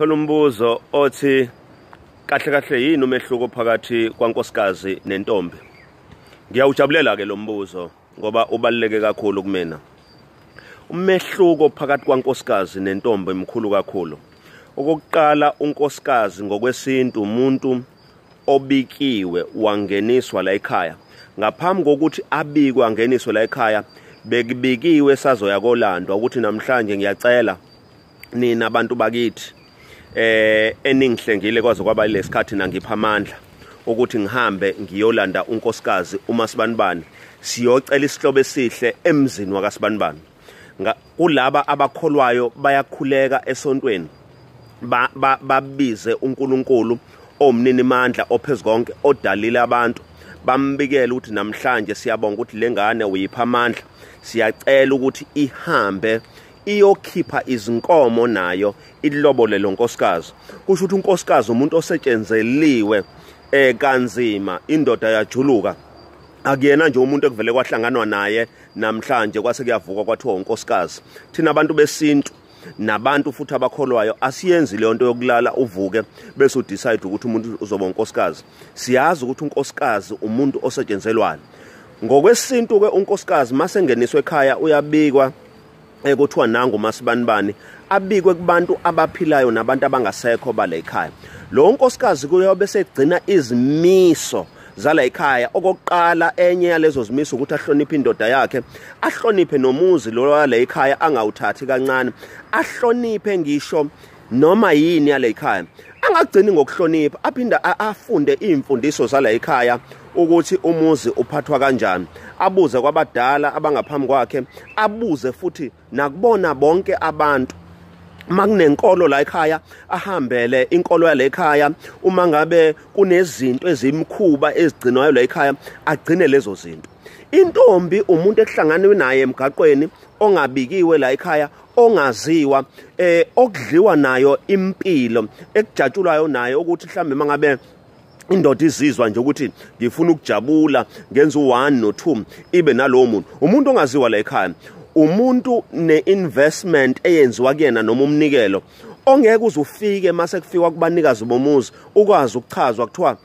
Umbuzo othi kahle yini umehluko phakathi kwankosikazi nentombi? Ngiyawujabulela ke lo mbuzo ngoba ubaluleke kakhulu kumina. Umehluko phakathi kwankosikazi nentombi emkhulu kakhulu. Okokuqala, unkosikazi ngokwesintu umuntu obikiwe wangeniswa la ekhaya. Ngaphambi kokuthi abikwe angeniswe la ekhaya, bekubikiwe sazoya kolandwa ukuthi namhlanje ngiyacela nina abantu bakithi eningihlengile kwaze kwaba lesikhathi nangipha amandla ukuthi ngihambe ngiyolanda unkosikazi uMasibanibani siyocela isihlobo esihle emzini wakaSibanibani. Kulaba abakholwayo bayakhuleka esontweni babize uNkulunkulu omnini mandla ophezukonke odalile abantu, bambikele ukuthi namhlanje siyabonga ukuthi lengane uyipha amandla, siyacela ukuthi ihambe iyokhipha izinkomo nayo ilobole lonkosikazi. Kusho ukuthi unkosikazi umuntu osetshenzeliwe kanzima, indoda yajuluka. Akuyena nje umuntu ekuvele kwahlanganwa naye namhlanje kwase kuyavuka kwathiwa unkosikazi. Thina abantu besintu nabantu futhi abakholwayo asiyenzi le nto yokulala uvuke bese udecide ukuthi umuntu uzoba unkosikazi. Siyazi ukuthi unkosikazi umuntu osetshenzelwayo. Ngokwesintu ke unkosikazi mase ngeniswe ekhaya uyabikwa ekuthiwa nangu uMasibanibani, abikwe kubantu abaphilayo nabantu abangasekho bale ekhaya. Lo nkosikazi kuyobe segcina izimiso zala ekhaya. Okokuqala, enye yalezo zimiso ukuthi ahloniphe indoda yakhe, ahloniphe nomuzi lo wale ekhaya, angawuthathi kancane, ahloniphe ngisho noma yini yale ekhaya. Angagcini ngokuhlonipha, aphinda afunde imfundiso zala ekhaya ukuthi umuzi uphathwa kanjani, abuze kwabadala abangaphambi kwakhe, abuze futhi nakubona bonke abantu. Makunenkolo la ekhaya ahambele inkolo yale ekhaya, uma ngabe kunezinto ezimkhuba ezigcinwayo la ekhaya agcine lezo zinto. Intombi umuntu ekuhlanganwe naye emgaqweni, ongabikiwe la ekhaya, ongaziwa, okudliwa nayo impilo, ekujatshulayo nayo ukuthi mhlambe mangabe indoda izizwa nje ukuthi ngifuna ukujabula ngenza u1 no2 ibe nalowo muntu. Umuntu ongaziwa la ekhaya, umuntu ne-investment eyenziwa kuyena noma umnikelo ongeke uzufike mase kufika kubanikazi bomuzi ukwazi ukuchazwa kuthiwa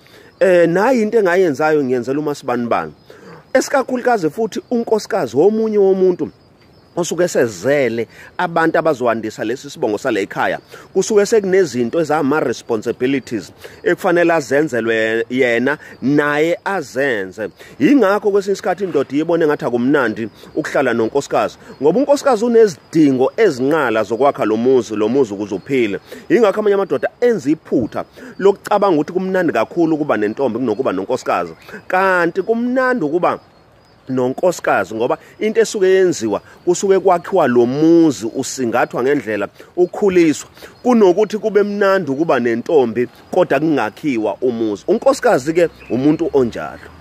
nayi into engayenzayo ngiyenzela uMasibanibani. Esikakhulukazi futhi unkosikazi womunye womuntu osuke sezele abantu abazowandisa lesi sibongo sale ekhaya, kusuke sekunezinto ezama responsibilities ekufanele azenzelwe yena naye azenze. Ingakho kwesinye isikhathi indoda iyibone ngathi akumnandi ukuhlala nonkosikazi, ngoba unkosikazi unezidingo ezinqala zokwakha lo muzi ukuze uphile. Ingakho amanye amadoda enza iphutha lokucabanga ukuthi kumnandi kakhulu ukuba nentombi kunokuba nonkosikazi, kanti kumnandi ukuba nonkosikazi ngoba into esuke yenziwa kusuke kwakhiwa lo muzi, usingathwa ngendlela, ukhuliswa, kunokuthi kube mnandi ukuba nentombi kodwa kungakhiwa umuzi. Unkosikazi ke umuntu onjalo.